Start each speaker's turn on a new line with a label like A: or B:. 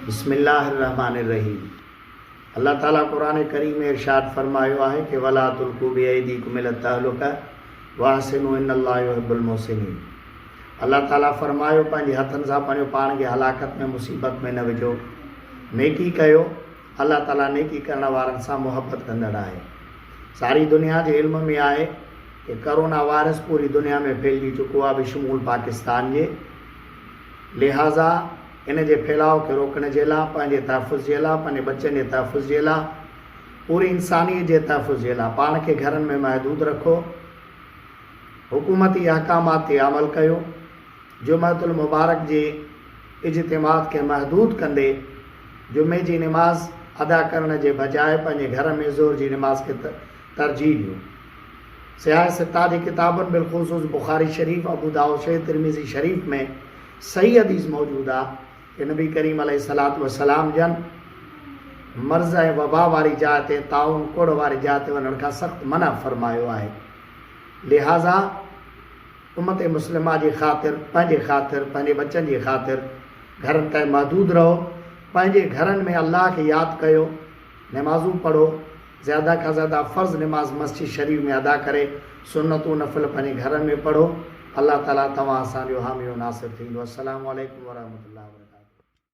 A: बिस्मिल्लाहिर्रहमानिर्रहीम। अल्लाह ताला कुरान करीम में इरशाद फरमायो आहे कि वला तुल्कू बिअयदीकुम इला तहलुका वहसिनु इन्नल्लाह युहिब्बुल मुहसिनीन। अल्लाह ताला फरमायो पंहिंजे हथनि सां पंहिंजो पाण खे हलाकत में मुसीबत में न विझो, नेकी कयो। अल्लाह ताला नेकी करण वारनि सां मुहबत कंदड़ आहे। सारी दुनिया जे इल्म में आहे कि कोरोना वायरस पूरी दुनिया में फैलिजी चुको आहे, बेशुमूल पाकिस्तान जे। लिहाज़ा इन जे फैलाव खे रोकण जे लाइ, पंहिंजे तहफ़ुज़ जे लाइ, पंहिंजे बच्चनि जे तहफ़ुज़ जे लाइ, पूरी इंसानियत जे तहफ़ुज़ जे लाइ पाण खे घरनि में महदूद रखो, हुकूमती अहकामात ते अमल कयो। जुमअतुल मुबारक जे इज्तिमात खे महदूद कंदे जुमे जी नमाज़ अदा करण जे बजाय पंहिंजे घर में ज़ोर जी नमाज़ खे तरजीह ॾियो। सियाह सिता जी किताबुनि बिलख़ुसूस बुखारी शरीफ़, अबू दाऊद शरीफ़, तिरमिज़ी शरीफ़ में सही हदीस मौजूद आहे कि नबी करीम अलैहिस्सलातु वस्सलाम जन मर्ज़ ऐं वबा वारी जाइ ते, ताउन कोड़ वारी जाइ ते वञण खां सख़्तु मना फरमायो आहे। लिहाज़ा उम्मत मुस्लिमा जी ख़ातिर, पंहिंजे ख़ातिर, पंहिंजे बच्चनि जी ख़ातिर घरनि ताईं महदूद रहो। पंहिंजे घरनि में अल्लाह खे यादि कयो, नमाज़ूं पढ़ो, ज़्यादा खां ज़्यादा फ़र्ज़ नमाज़ मस्जिद शरीफ़ में अदा करे, सुन्नतूं नफ़िल पंहिंजे घरनि में पढ़ो। अल्लाह ताला तव्हां असांजो हामी नासिर थींदो। अस्सलामु अलैकुम वरहमतुल्लाहि।